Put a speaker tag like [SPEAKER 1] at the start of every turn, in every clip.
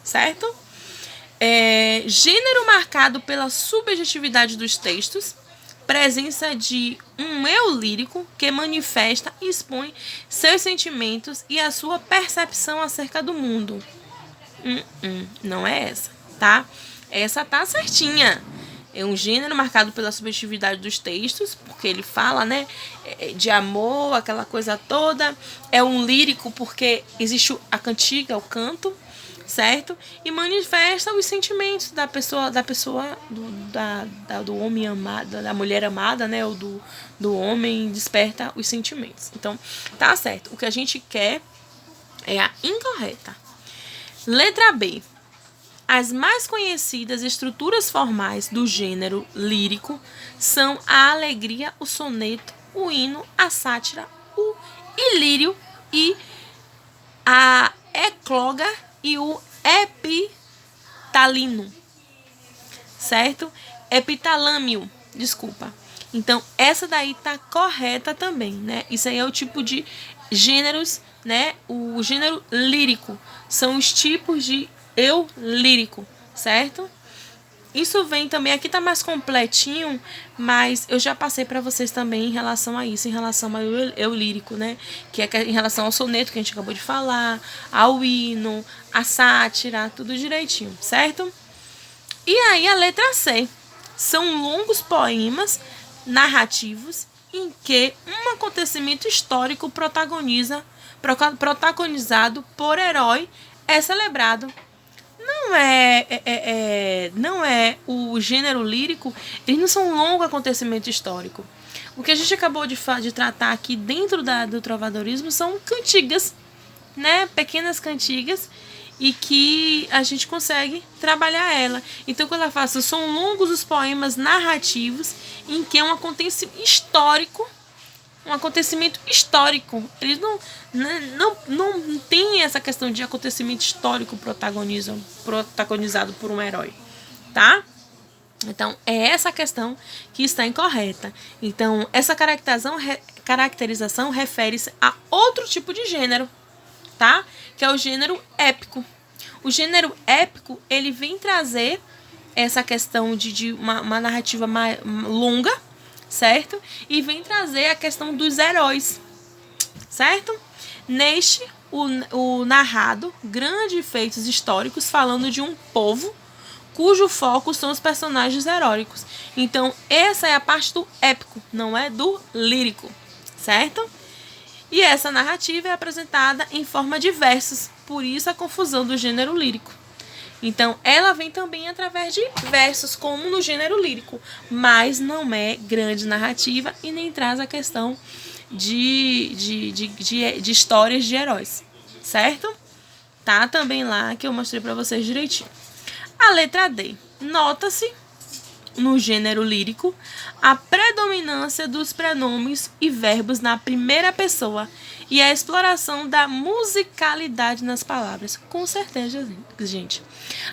[SPEAKER 1] certo? Gênero marcado pela subjetividade dos textos, presença de um eu lírico que manifesta e expõe seus sentimentos e a sua percepção acerca do mundo. Não é essa, tá? Essa tá certinha. É um gênero marcado pela subjetividade dos textos, porque ele fala, né, de amor, aquela coisa toda. É um lírico porque existe a cantiga, o canto, certo? E manifesta os sentimentos da pessoa do homem amado, da mulher amada, né? Ou do homem, desperta os sentimentos. Então, tá certo. O que a gente quer é a incorreta. Letra B. As mais conhecidas estruturas formais do gênero lírico são a alegria, o soneto, o hino, a sátira, o ilírio e a ecloga e o epitalino, certo? Epitalâmio, desculpa. Então, essa daí tá correta também, né? Isso aí é o tipo de gêneros, né? O gênero lírico são os tipos de eu lírico, certo? Isso vem também, aqui tá mais completinho, mas eu já passei para vocês também em relação a isso, em relação ao eu lírico, né? Que é em relação ao soneto que a gente acabou de falar, ao hino, a sátira, tudo direitinho, certo? E aí a letra C. São longos poemas narrativos em que um acontecimento histórico protagonizado por herói é celebrado. Não é o gênero lírico, eles não são um longo acontecimento histórico. O que a gente acabou de tratar aqui dentro do trovadorismo são cantigas, né? Pequenas cantigas, e que a gente consegue trabalhar ela. Então, quando ela fala, são longos os poemas narrativos em que é um acontecimento histórico. Eles não tem essa questão de acontecimento histórico protagonizado por um herói, tá? Então, é essa questão que está incorreta. Então, essa caracterização refere-se a outro tipo de gênero, tá? Que é o gênero épico. O gênero épico, ele vem trazer essa questão de uma narrativa mais longa, certo? E vem trazer a questão dos heróis, certo? Neste, o narrado, grandes feitos históricos falando de um povo cujo foco são os personagens heróicos. Então, essa é a parte do épico, não é do lírico, certo? E essa narrativa é apresentada em forma de versos, por isso a confusão do gênero lírico. Então, ela vem também através de versos, como no gênero lírico, mas não é grande narrativa e nem traz a questão de histórias de heróis, certo? Tá também lá que eu mostrei para vocês direitinho. A letra D. Nota-se, no gênero lírico, a predominância dos pronomes e verbos na primeira pessoa e a exploração da musicalidade nas palavras. Com certeza, gente.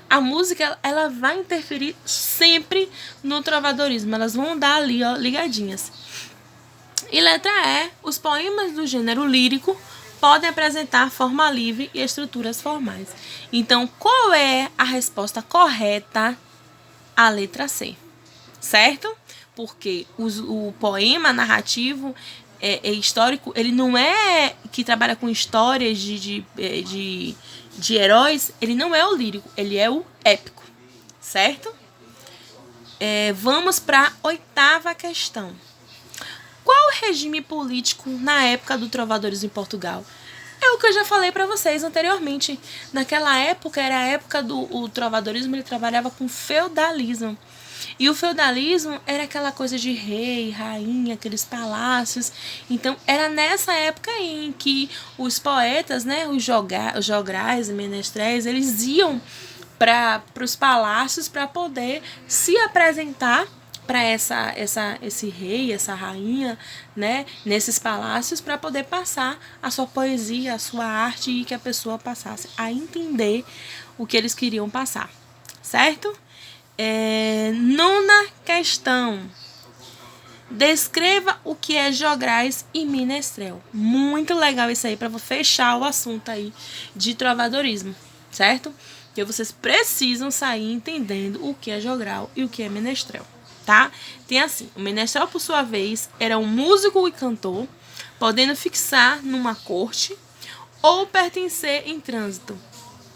[SPEAKER 1] A música, ela vai interferir sempre no trovadorismo. Elas vão dar ali, ó, ligadinhas. E letra E. Os poemas do gênero lírico podem apresentar forma livre e estruturas formais. Então, qual é a resposta correta à letra C? Certo? Porque o poema narrativo histórico, ele não é que trabalha com histórias de heróis, ele não é o lírico, ele é o épico, certo? Vamos para a 8ª questão. Qual o regime político na época do trovadorismo em Portugal? É o que eu já falei para vocês anteriormente. Naquela época, era a época do trovadorismo, ele trabalhava com feudalismo. E o feudalismo era aquela coisa de rei, rainha, aqueles palácios. Então, era nessa época em que os poetas, né, os jograis e menestréis, eles iam para os palácios para poder se apresentar para esse rei, essa rainha, né, nesses palácios, para poder passar a sua poesia, a sua arte, e que a pessoa passasse a entender o que eles queriam passar, certo? 9ª questão. Descreva o que é jograis e menestrel. Muito legal isso aí, para fechar o assunto aí de trovadorismo, certo? Porque vocês precisam sair entendendo o que é jogral e o que é menestrel, tá? Tem assim, o menestrel, por sua vez, era um músico e cantor, podendo fixar numa corte ou pertencer em trânsito.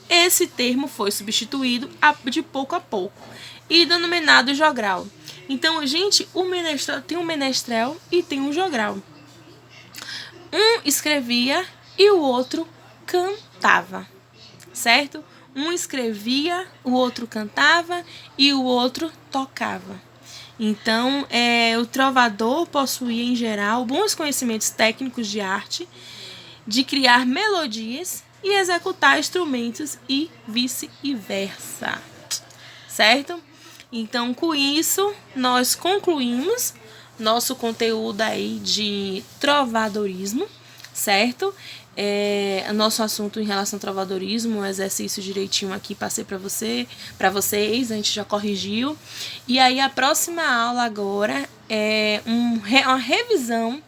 [SPEAKER 1] Esse termo foi substituído de pouco a pouco e denominado jogral. Então, gente, o menestrel tem um menestrel e tem um jogral. Um escrevia e o outro cantava, certo? Um escrevia, o outro cantava e o outro tocava. Então, o trovador possuía, em geral, bons conhecimentos técnicos de arte, de criar melodias e executar instrumentos e vice-versa, certo? Então, com isso, nós concluímos nosso conteúdo aí de trovadorismo, certo? Nosso assunto em relação ao trovadorismo, um exercício direitinho aqui, passei para vocês, a gente já corrigiu. E aí, a próxima aula agora é uma revisão,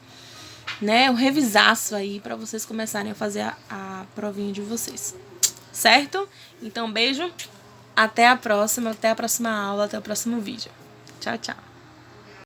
[SPEAKER 1] né? Um revisaço aí para vocês começarem a fazer a provinha de vocês, certo? Então, beijo, até a próxima aula, até o próximo vídeo. Tchau, tchau.